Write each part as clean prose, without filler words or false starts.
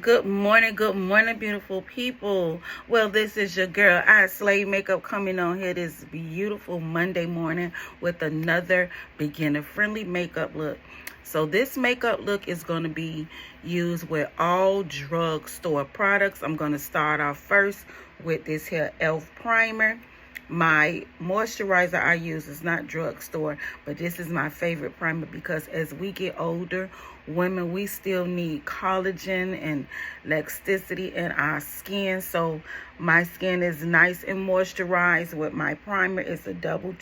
Good morning, beautiful people. Well, this is your girl, I Slay Makeup, coming on here this beautiful Monday morning with another beginner-friendly makeup look. So this makeup look is going to be used with all drugstore products. I'm going to start off first with this here e.l.f. primer. My moisturizer I use is not drugstore, but this is my favorite primer because as we get older, women, we still need collagen and elasticity in our skin. So my skin is nice and moisturized with my primer. It's a triple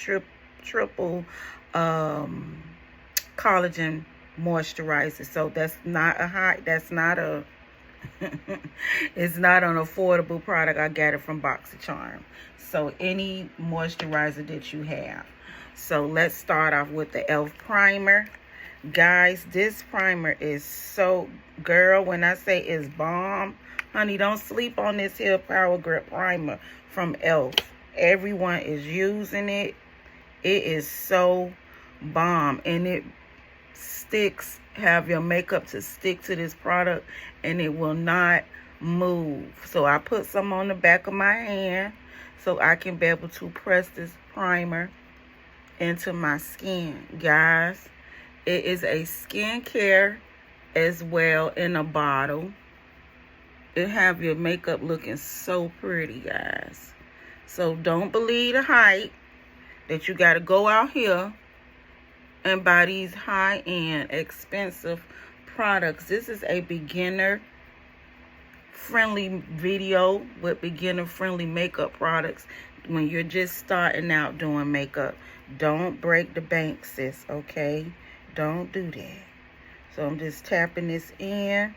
collagen moisturizer. So that's not a it's not an affordable product. I got it from BoxyCharm. So any moisturizer that you have. So let's start off with the e.l.f. primer. Guys, this primer is so, girl, when I say it's bomb, honey, don't sleep on this here Power Grip primer from e.l.f. Everyone is using it. It is so bomb, and it have your makeup to stick to this product, and it will not move. So I put some on the back of my hand so I can be able to press this primer into my skin. Guys, it is a skincare as well in a bottle. It have your makeup looking so pretty, guys. So don't believe the hype that you got to go out here and buy these high-end expensive products. This is a beginner-friendly video with beginner-friendly makeup products. When you're just starting out doing makeup, don't break the bank, sis, okay? Don't do that. So I'm just tapping this in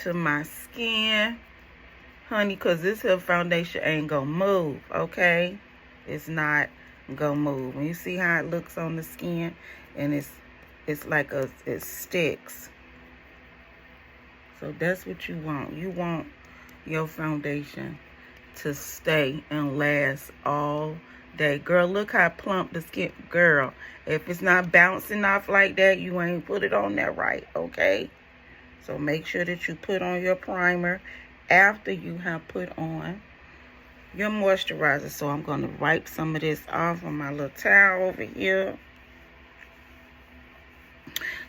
to my skin, honey, because this here foundation ain't gonna move, okay? It's not gonna move. When you see how it looks on the skin, and it's like it sticks. So that's what you want. You want your foundation to stay and last all day. Girl, look how plump the skin. Girl, if it's not bouncing off like that, you ain't put it on there right, okay? So make sure that you put on your primer after you have put on your moisturizer. So I'm going to wipe some of this off on my little towel over here.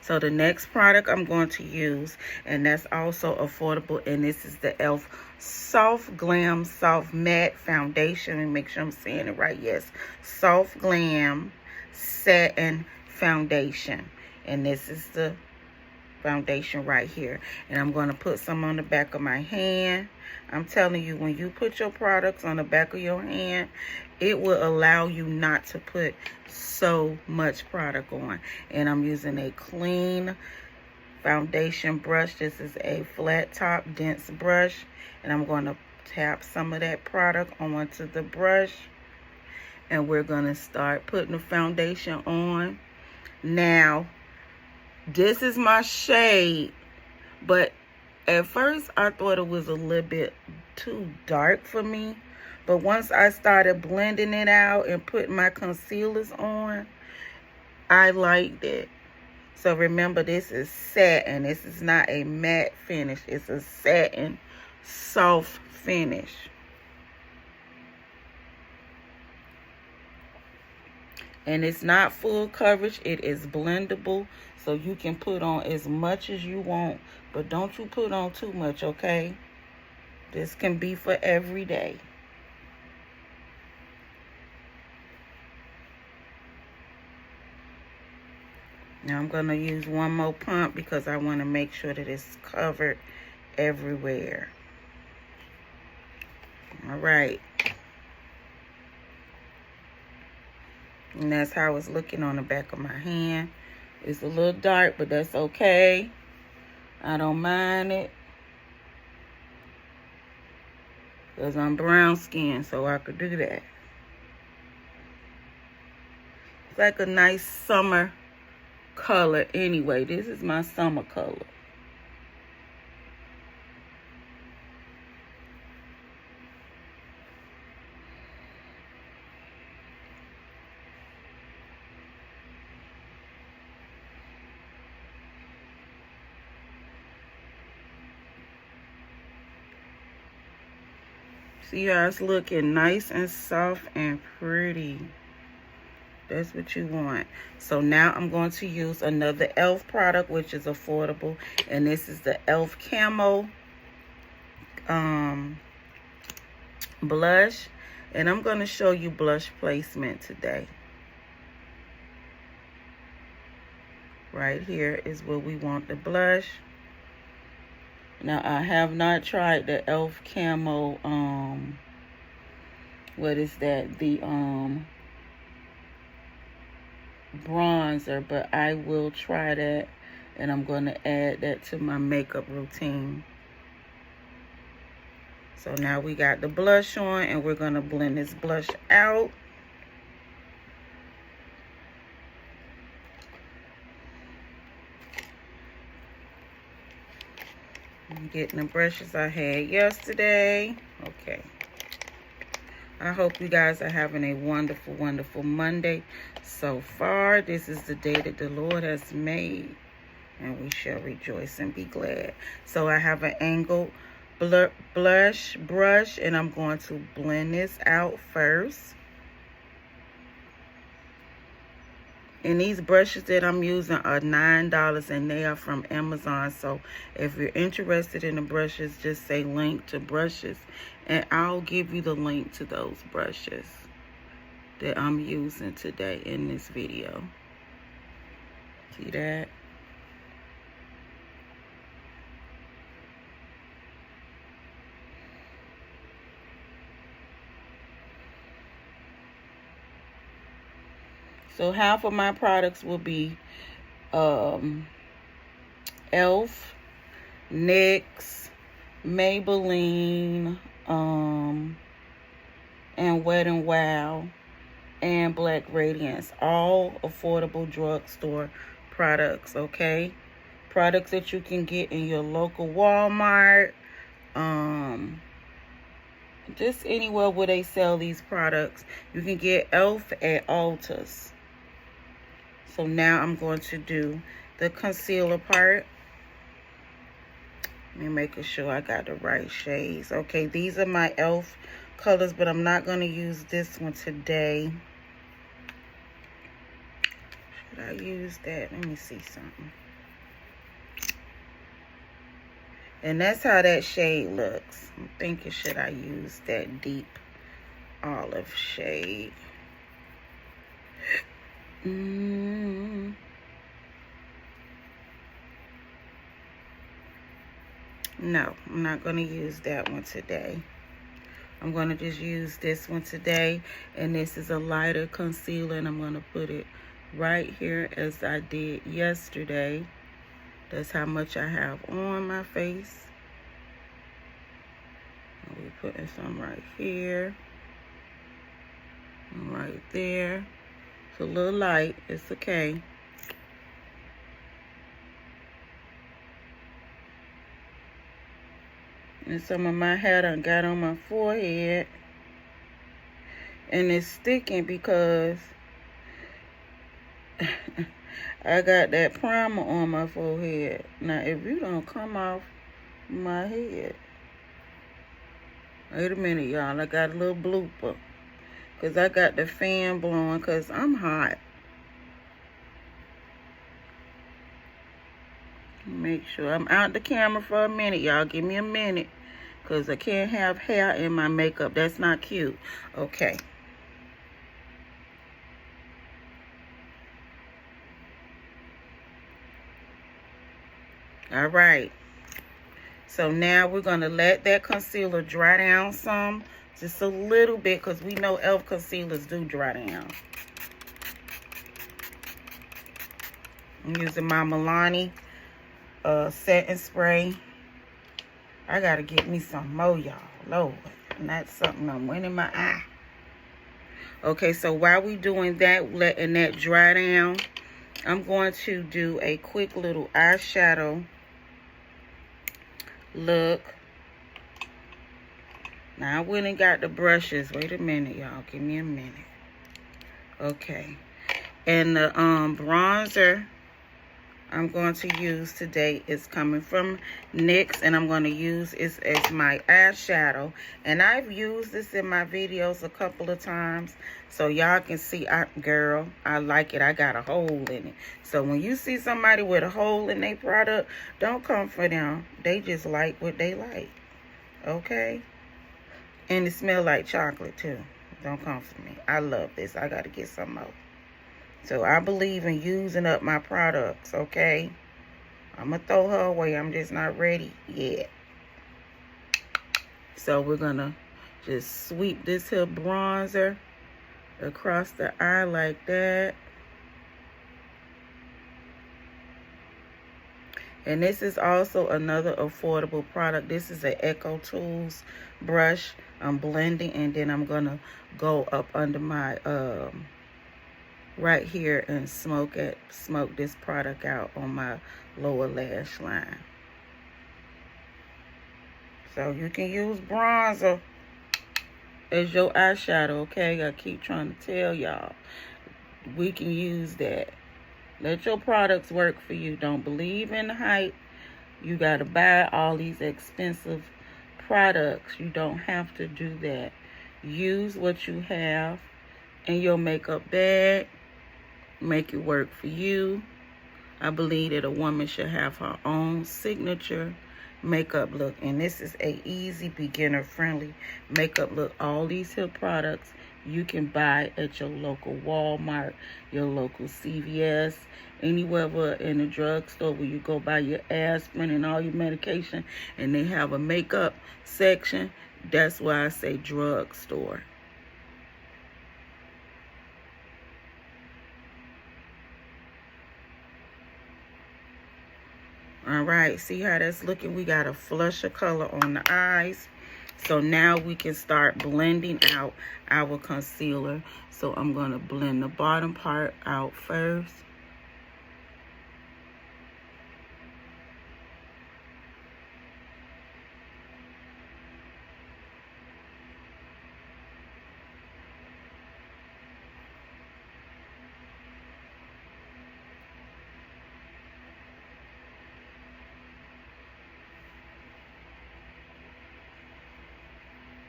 So the next product I'm going to use, and that's also affordable, and this is the e.l.f. Soft Glam Soft Matte Foundation. And make sure I'm saying it right. Yes, Soft Glam Satin Foundation. And this is the foundation right here, and I'm going to put some on the back of my hand. I'm telling you, when you put your products on the back of your hand, it will allow you not to put so much product on. And I'm using a clean foundation brush. This is a flat top dense brush, and I'm going to tap some of that product onto the brush, and we're going to start putting the foundation on. Now, this is my shade, but at first I thought it was a little bit too dark for me. But once I started blending it out and putting my concealers on, I liked it. So remember, this is satin. This is not a matte finish. It's a satin soft finish. And it's not full coverage. It is blendable. So you can put on as much as you want. But don't you put on too much, okay? This can be for every day. Now I'm going to use one more pump because I want to make sure that it's covered everywhere. All right. And that's how it's looking on the back of my hand. It's a little dark, but that's okay. I don't mind it, because I'm brown skin, so I could do that. It's like a nice summer color anyway. This is my summer color. See how it's looking nice and soft and pretty. That's what you want. So now I'm going to use another e.l.f. product, which is affordable. And this is the e.l.f. Camo blush. And I'm going to show you blush placement today. Right here is where we want the blush. Now, I have not tried the e.l.f. Camo, what is that? The, bronzer, but I will try that, and I'm going to add that to my makeup routine. So now we got the blush on, and we're going to blend this blush out. I'm getting the brushes I had yesterday. Okay. I hope you guys are having a wonderful, wonderful Monday so far. This is the day that the Lord has made, and we shall rejoice and be glad. So I have an angled blush brush, and I'm going to blend this out first. And these brushes that I'm using are $9, and they are from Amazon. So if you're interested in the brushes, just say link to brushes, and I'll give you the link to those brushes that I'm using today in this video. See that? So half of my products will be e.l.f., NYX, Maybelline, and Wet n Wild, and Black Radiance. All affordable drugstore products, okay? Products that you can get in your local Walmart, just anywhere where they sell these products. You can get e.l.f. at Ulta's. So now I'm going to do the concealer part. Let me make sure I got the right shades. Okay, these are my e.l.f. colors, but I'm not going to use this one today. Should I use that? Let me see something. And that's how that shade looks. I'm thinking, should I use that deep olive shade? No, I'm not going to use that one today. I'm going to just use this one today. And this is a lighter concealer, and I'm going to put it right here as I did yesterday. That's how much I have on my face. We're putting some right here. And right there. It's a little light. It's okay. And some of my hair done got on my forehead. And it's sticking because I got that primer on my forehead. Now, if you don't come off my head. Wait a minute, y'all. I got a little blooper. Because I got the fan blowing because I'm hot. Make sure I'm out the camera for a minute, y'all. Give me a minute. Because I can't have hair in my makeup. That's not cute. Okay. All right. So now we're going to let that concealer dry down some. Just a little bit, because we know e.l.f. concealers do dry down. I'm using my Milani setting spray. I got to get me some more, y'all. Lord. And that's something I'm winning my eye. Okay, so while we doing that, letting that dry down, I'm going to do a quick little eyeshadow look. Now, I went and got the brushes. Wait a minute, y'all. Give me a minute. Okay. And the bronzer, I'm going to use today is coming from NYX, and I'm going to use it as my eyeshadow. And I've used this in my videos a couple of times, so y'all can see, girl, I like it. I got a hole in it. So when you see somebody with a hole in their product, don't come for them. They just like what they like, okay? And it smells like chocolate too. Don't come for me. I love this. I got to get some more. So I believe in using up my products, okay? I'm going to throw her away. I'm just not ready yet. So we're going to just sweep this here bronzer across the eye like that. And this is also another affordable product. This is an Echo Tools brush. I'm blending, and then I'm going to go up under my... right here and smoke this product out on my lower lash line. So you can use bronzer as your eyeshadow, okay? I keep trying to tell y'all, we can use that. Let your products work for you. Don't believe in the hype. You got to buy all these expensive products. You don't have to do that. Use what you have in your makeup bag. Make it work for you. I believe that a woman should have her own signature makeup look, and this is a easy beginner friendly makeup look. All these here products you can buy at your local Walmart, your local CVS, anywhere in the drugstore where you go buy your aspirin and all your medication, and they have a makeup section. That's why I say drugstore. All right, see how that's looking? We got a flusher color on the eyes. So now we can start blending out our concealer. So I'm going to blend the bottom part out first.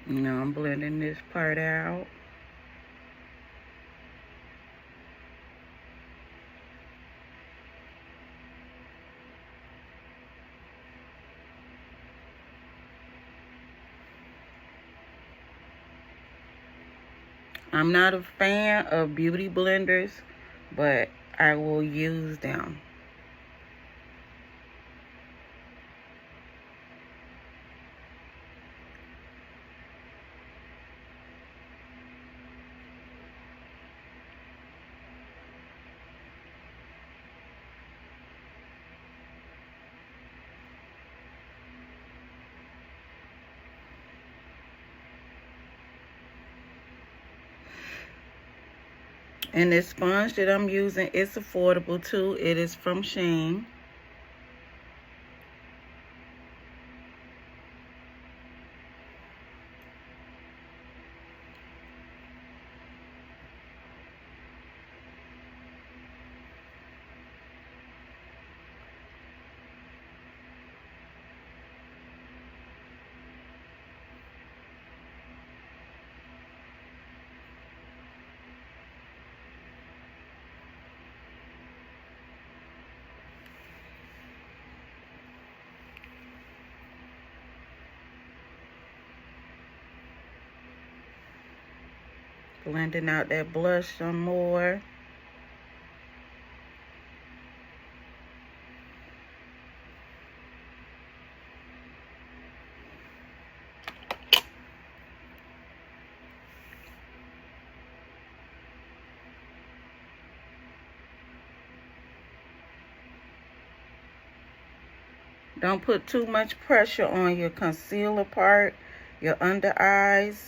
Now I'm blending this part out. I'm not a fan of beauty blenders, but I will use them. And this sponge that I'm using is affordable too. It is from Shein. Blending out that blush some more. Don't put too much pressure on your concealer part, your under eyes.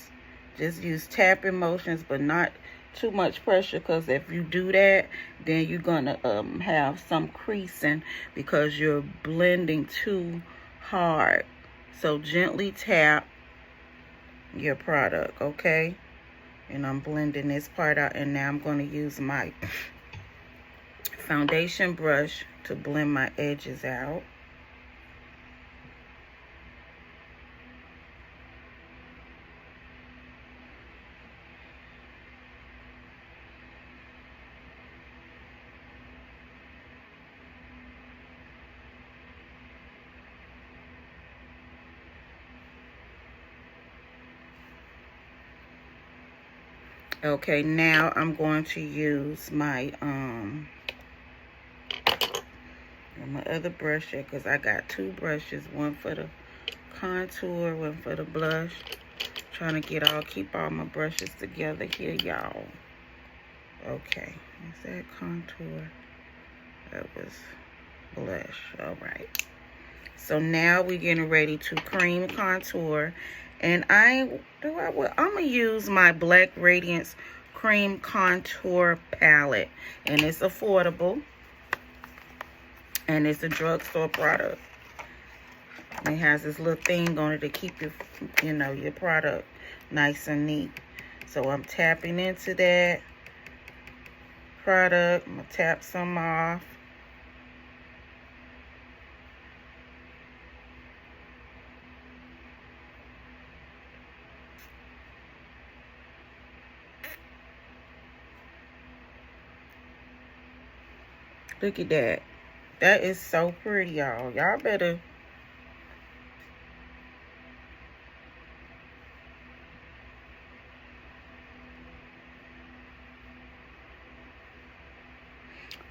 Just use tapping motions, but not too much pressure, because if you do that, then you're gonna have some creasing because you're blending too hard. So gently tap your product, okay? And I'm blending this part out, and now I'm going to use my foundation brush to blend my edges out. Okay, now I'm going to use my other brush here, because I got two brushes, one for the contour, one for the blush. Trying to keep all my brushes together here, y'all. Okay, is that contour? That was blush. All right. So now we're getting ready to cream contour, and I'm gonna use my Black Radiance cream contour palette, and it's affordable, and it's a drugstore product. And it has this little thing on it to keep your product nice and neat. So I'm tapping into that product. I'm gonna tap some off. Look at that. That is so pretty, y'all. Y'all better.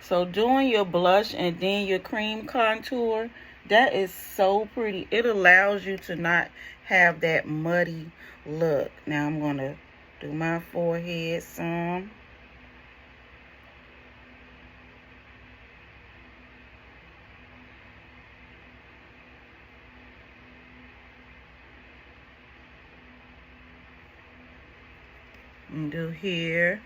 So doing your blush and then your cream contour, that is so pretty. It allows you to not have that muddy look. Now I'm going to do my forehead some. And do here.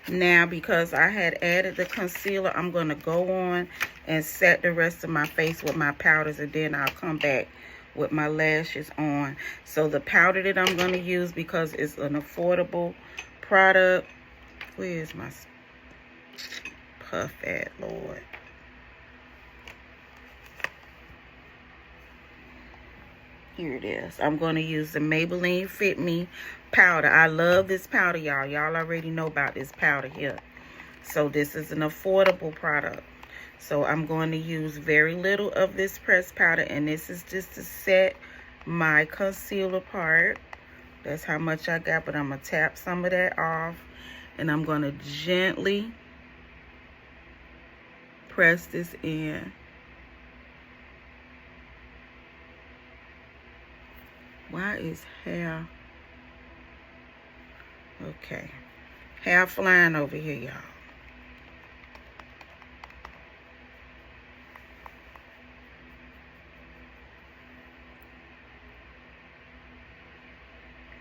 Now, because I had added the concealer, I'm going to go on and set the rest of my face with my powders, and then I'll come back with my lashes on. So the powder that I'm going to use, because it's an affordable product. Where's my puff at, Lord? Here it is. I'm going to use the Maybelline Fit Me powder. I love this powder, y'all. Y'all already know about this powder here. So this is an affordable product. So I'm going to use very little of this pressed powder, and this is just to set my concealer part. That's how much I got, but I'm going to tap some of that off, and I'm going to gently press this in. Why is hair? Okay. Hair flying over here, y'all.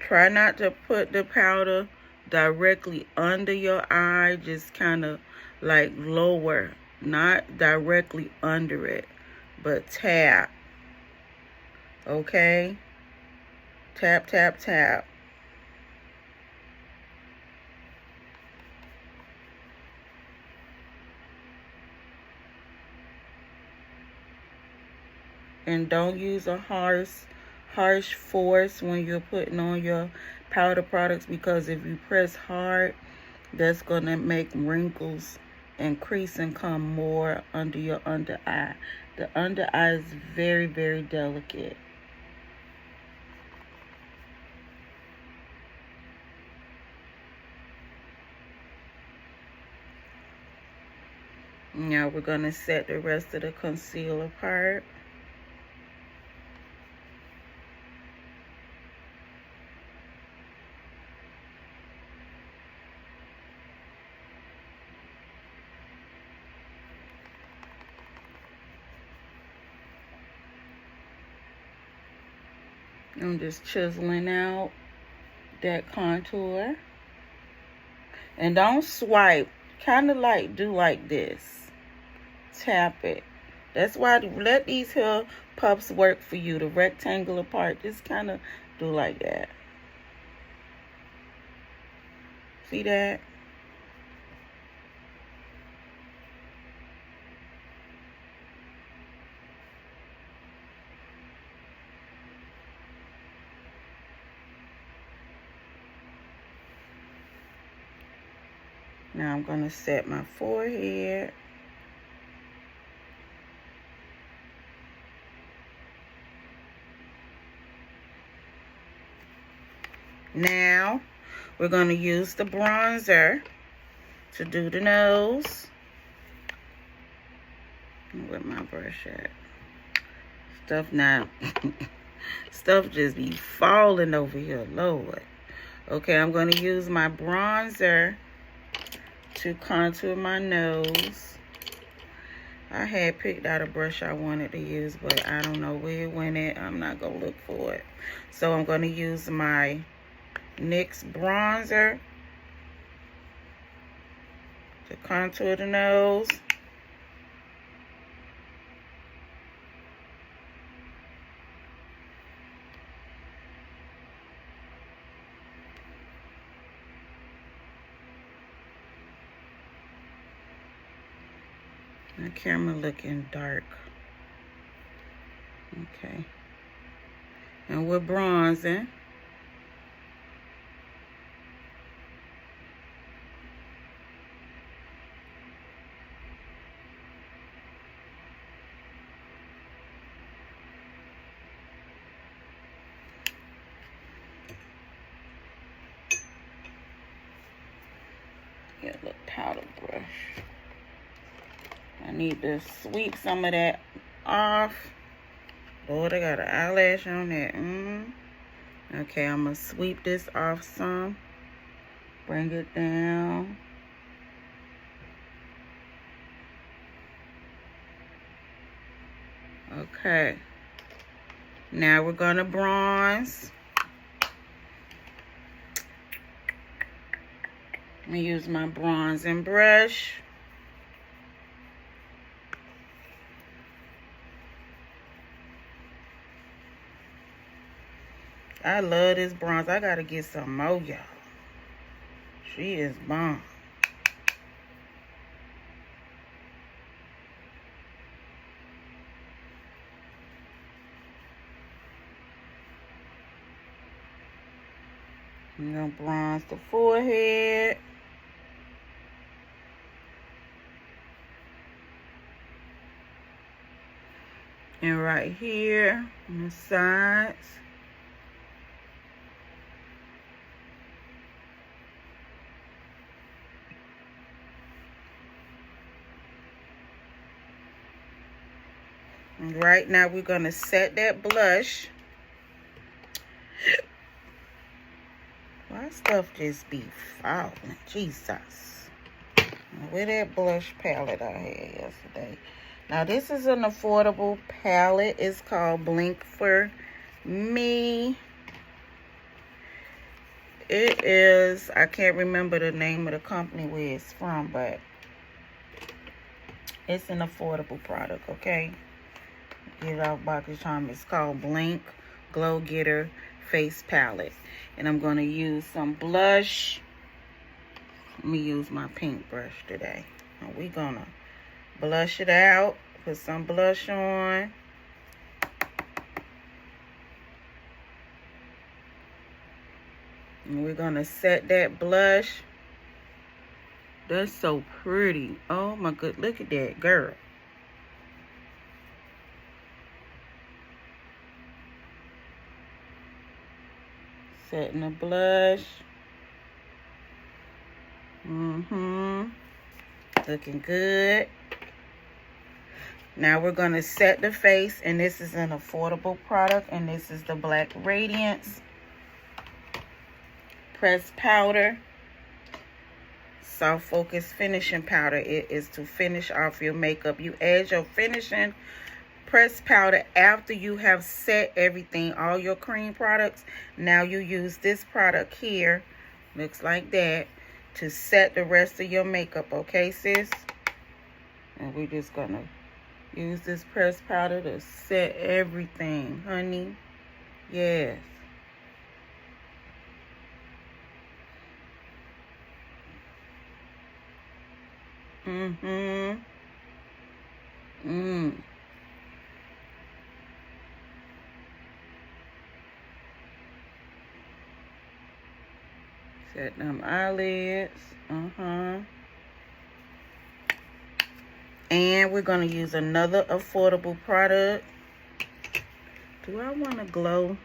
Try not to put the powder directly under your eye. Just kind of like lower. Not directly under it, but tap. Okay? Tap, tap, tap. And don't use a harsh force when you're putting on your powder products, because if you press hard, that's going to make wrinkles and creasing come more under your under eye. The under eye is very, very delicate. Now we're going to set the rest of the concealer part. I'm just chiseling out that contour. And don't swipe. Kind of like do like this. Tap it. That's why let these here puffs work for you. The rectangular part, just kind of do like that. See that? Now I'm going to set my forehead. Now we're going to use the bronzer to do the nose. Where my brush at? Stuff now. Stuff just be falling over here, Lord. Okay, I'm going to use my bronzer to contour my nose. I had picked out a brush I wanted to use, but I don't know where it went at. I'm not going to look for it. So I'm going to use my NYX bronzer to contour the nose. My camera looking dark. Okay. And we're bronzing. Get a little powder brush. I need to sweep some of that off. Lord, I got an eyelash on that. Okay, I'm going to sweep this off some. Bring it down. Okay. Now we're going to bronze. I'm going to use my bronzing brush. I love this bronze. I gotta get some more, y'all. She is bomb. I'm gonna bronze the forehead. And right here on the sides. Right now we're going to set that blush. Why stuff just be falling? Jesus. Where that blush palette I had yesterday. Now this is an affordable palette. It's called Blink for Me. It is, I can't remember the name of the company where it's from, but it's an affordable product, okay? Get it off box time. It's called Blink Glow Getter Face Palette. And I'm going to use some blush. Let me use my pink brush today. And we're going to blush it out. Put some blush on. And we're going to set that blush. That's so pretty. Oh my good. Look at that, girl. Setting the blush. Looking good. Now we're going to set the face. And this is an affordable product. And this is the Black Radiance Pressed Powder. Soft Focus Finishing Powder. It is to finish off your makeup. You add your finishing pressed powder after you have set everything, all your cream products. Now you use this product here, looks like that, to set the rest of your makeup, okay, sis? And we're just gonna use this pressed powder to set everything, honey. Yes. Mm-hmm. Set them eyelids. And we're going to use another affordable product. Do I want to glow?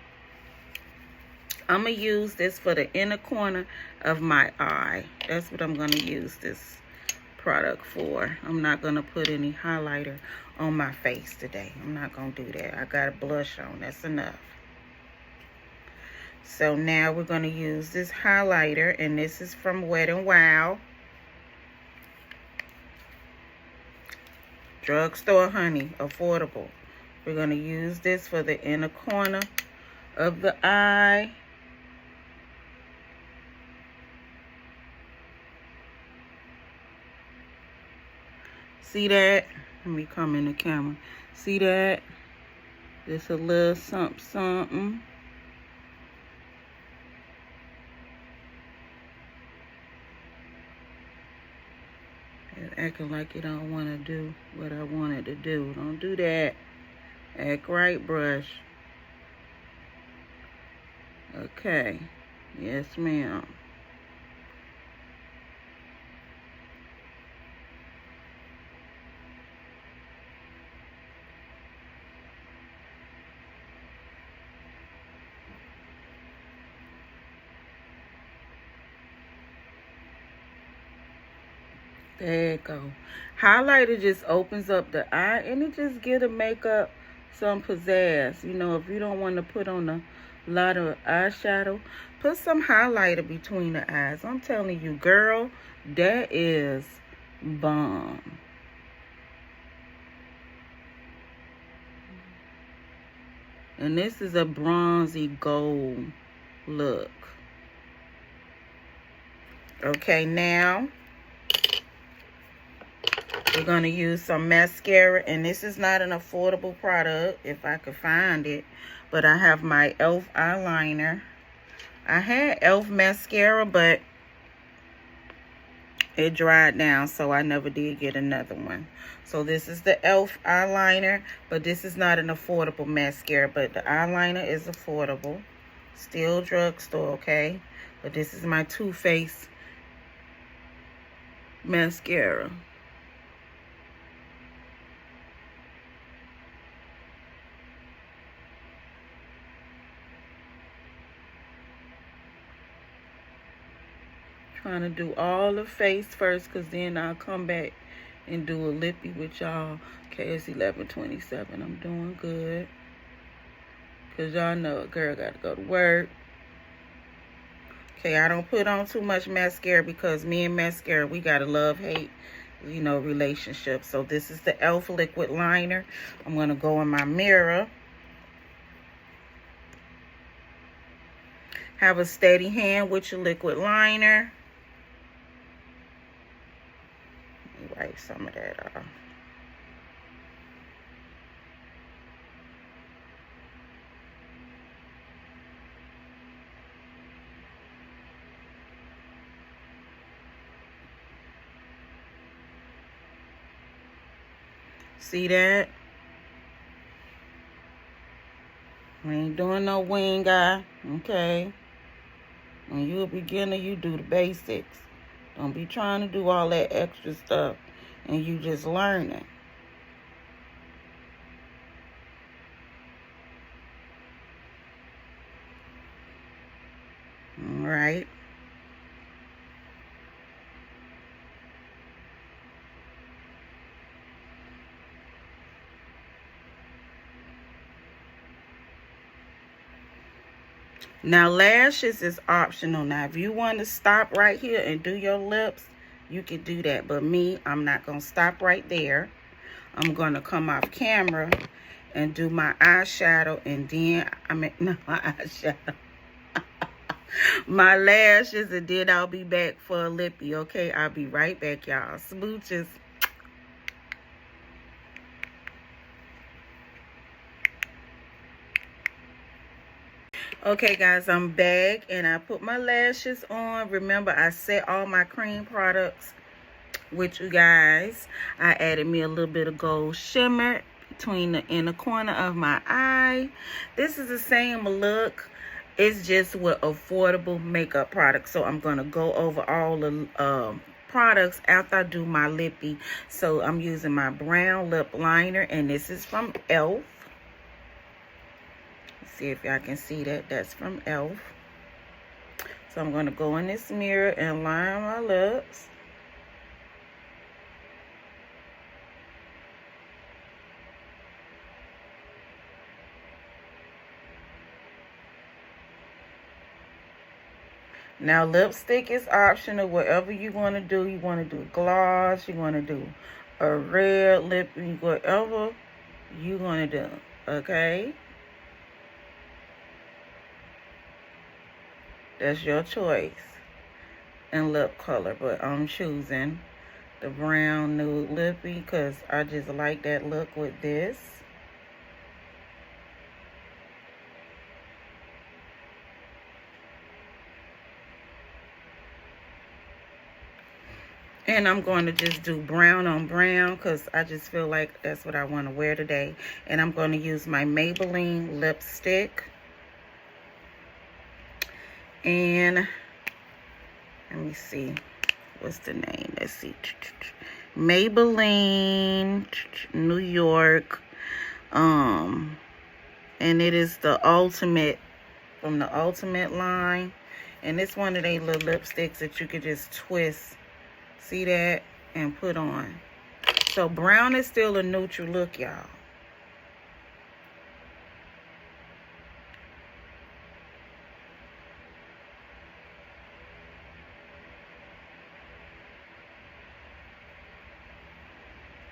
I'm going to use this for the inner corner of my eye. That's what I'm going to use this product for. I'm not going to put any highlighter on my face today. I'm not going to do that. I got a blush on. That's enough. So now we're going to use this highlighter, and this is from Wet n Wild. Drugstore, honey, affordable. We're going to use this for the inner corner of the eye. See that? Let me come in the camera. See that? Just a little something, something. Acting like you don't want to do what I wanted to do. Don't do that. Act right, brush. Okay. Yes, ma'am. There you go. Highlighter just opens up the eye, and it just give the makeup some pizzazz. You know, if you don't want to put on a lot of eyeshadow, put some highlighter between the eyes. I'm telling you, girl, that is bomb. And this is a bronzy gold look. Okay, now we're going to use some mascara, and this is not an affordable product, if I could find it, but I have my e.l.f. eyeliner. I had e.l.f. mascara, but it dried down, so I never did get another one. So this is the e.l.f. eyeliner, but this is not an affordable mascara, but the eyeliner is affordable. Still drugstore, okay? But this is my Too Faced mascara. Trying to do all the face first, because then I'll come back and do a lippy with y'all. Okay, it's 11:27. I'm doing good. Because y'all know a girl got to go to work. Okay, I don't put on too much mascara, because me and mascara, we got a love-hate, you know, relationship. So this is the e.l.f. liquid liner. I'm going to go in my mirror. Have a steady hand with your liquid liner. Wipe some of that off. See that? We ain't doing no wing eye, okay? When you're a beginner, you do the basics. Don't be trying to do all that extra stuff and you just learning. All right. Now, lashes is optional. Now, if you want to stop right here and do your lips, you can do that. But me, I'm not going to stop right there. I'm going to come off camera and do my eyeshadow, and then, not my eyeshadow, my lashes, and then I'll be back for a lippy, okay? I'll be right back, y'all. Smooches. Okay, guys, I'm back, and I put my lashes on. Remember, I set all my cream products with you guys. I added me a little bit of gold shimmer between the inner corner of my eye. This is the same look. It's just with affordable makeup products. So I'm going to go over all the products after I do my lippy. So I'm using my brown lip liner, and this is from e.l.f. Let's see if y'all can see that. That's from e.l.f. So I'm going to go in this mirror and line my lips. Now, lipstick is optional. Whatever you want to do. You want to do gloss. You want to do a red lip. Whatever you want to do. Okay? That's your choice in lip color. But I'm choosing the brown nude lippy because I just like that look with this. And I'm going to just do brown on brown because I just feel like that's what I want to wear today. And I'm going to use my Maybelline lipstick. And let me see. What's the name? Let's see. Maybelline New York. And it is the Ultimate, from the Ultimate line. And it's one of these little lipsticks that you could just twist. See that? And put on. So brown is still a neutral look, y'all.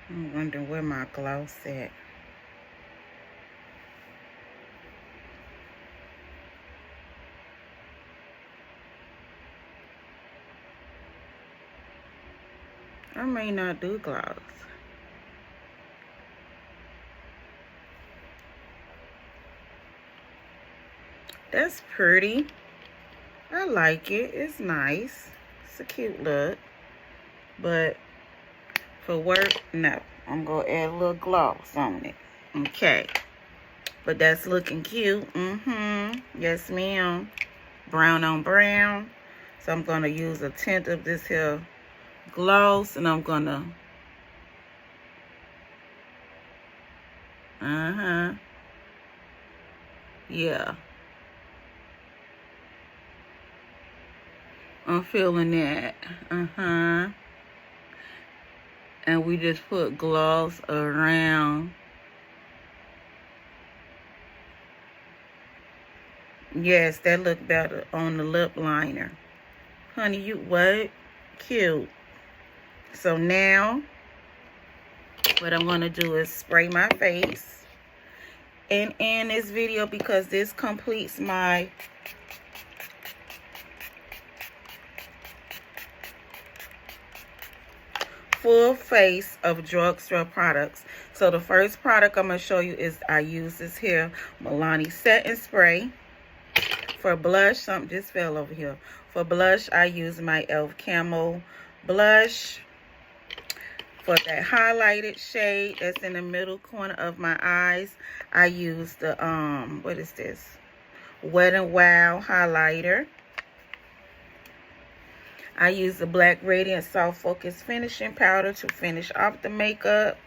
I'm wondering where my gloss at. I may not do gloss. That's pretty. I like it. It's nice. It's a cute look. But for work, no. I'm going to add a little gloss on it. Okay. But that's looking cute. Yes, ma'am. Brown on brown. So I'm going to use a tint of this here gloss, and I'm gonna yeah, I'm feeling that. And we just put gloss around. Yes, that look better on the lip liner. Honey, you what? Cute. So now, what I'm going to do is spray my face and end this video because this completes my full face of drugstore products. So the first product I'm going to show you is I use this here Milani Setting Spray. For blush, something just fell over here. For blush, I use my e.l.f. Camo blush. For that highlighted shade that's in the middle corner of my eyes, I use the, what is this? Wet n Wild highlighter. I use the Black Radiant Soft Focus Finishing Powder to finish off the makeup.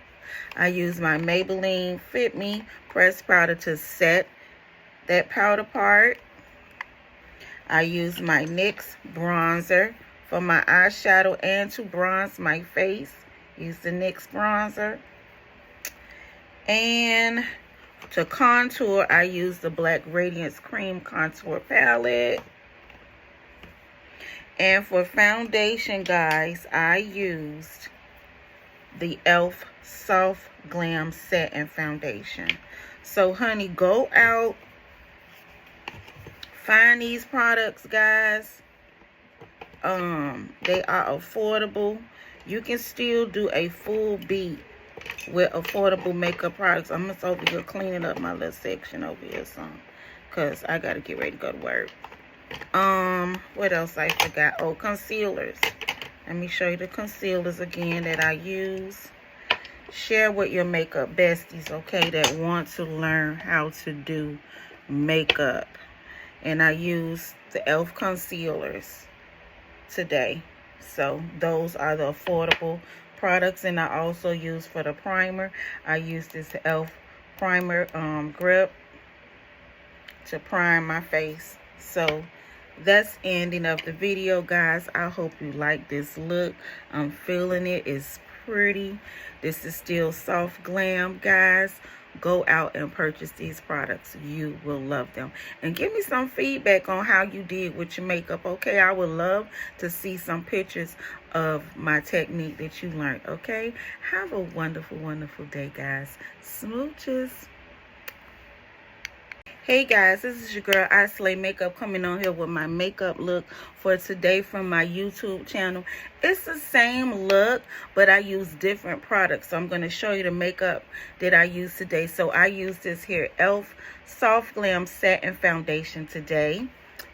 I use my Maybelline Fit Me Pressed Powder to set that powder part. I use my NYX bronzer for my eyeshadow and to bronze my face. Use the NYX bronzer. And to contour, I use the Black Radiance Cream Contour Palette. And for foundation, guys, I used the e.l.f. Soft Glam Set and Foundation. So, honey, go out, find these products, guys. They are affordable. You can still do a full beat with affordable makeup products. I'm just over here cleaning up my little section over here some, because I got to get ready to go to work. What else I forgot? Oh, concealers. Let me show you the concealers again that I use. Share with your makeup besties, okay, that want to learn how to do makeup. And I use the e.l.f. concealers today. So those are the affordable products. And I also use for the primer, I use this e.l.f. primer grip to prime my face. So that's ending of the video, guys. I hope you like this look. I'm feeling it. It's pretty. This is still soft glam, guys. Go out and purchase these products. You will love them. And give me some feedback on how you did with your makeup, okay? I would love to see some pictures of my technique that you learned, okay? Have a wonderful, wonderful day, guys. Smooches. Hey guys, this is your girl I Slay Makeup coming on here with my makeup look for today from my YouTube channel. It's the same look, but I use different products. So I'm going to show you the makeup that I use today. So I use this here e.l.f. Soft Glam Set and Foundation today.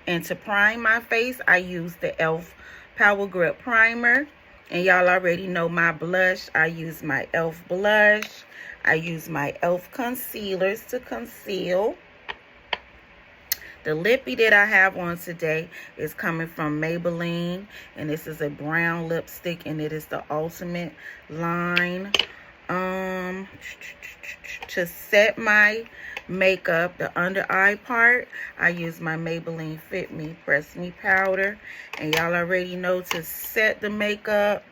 And to prime my face, I use the e.l.f. Power Grip Primer. And y'all already know my blush. I use my e.l.f. blush. I use my e.l.f. concealers to conceal. The lippy that I have on today is coming from Maybelline, and this is a brown lipstick, and it is the Ultimate line. To set my makeup, the under eye part, I use my Maybelline Fit Me Press Me powder, and y'all already know to set the makeup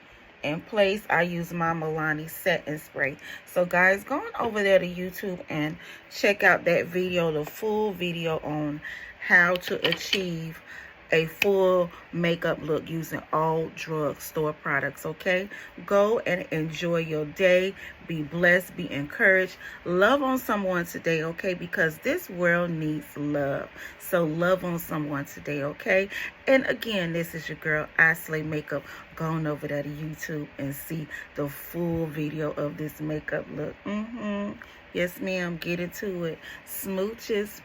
in place, I use my Milani setting spray. So guys, go on over there to YouTube and check out that video, the full video on how to achieve a full makeup look using all drugstore products, okay? Go and enjoy your day. Be blessed, be encouraged. Love on someone today, okay? Because this world needs love. So love on someone today, okay? And again, this is your girl I Slay Makeup. Go on over there to YouTube and see the full video of this makeup look. Yes, ma'am. Get into it. Smooches.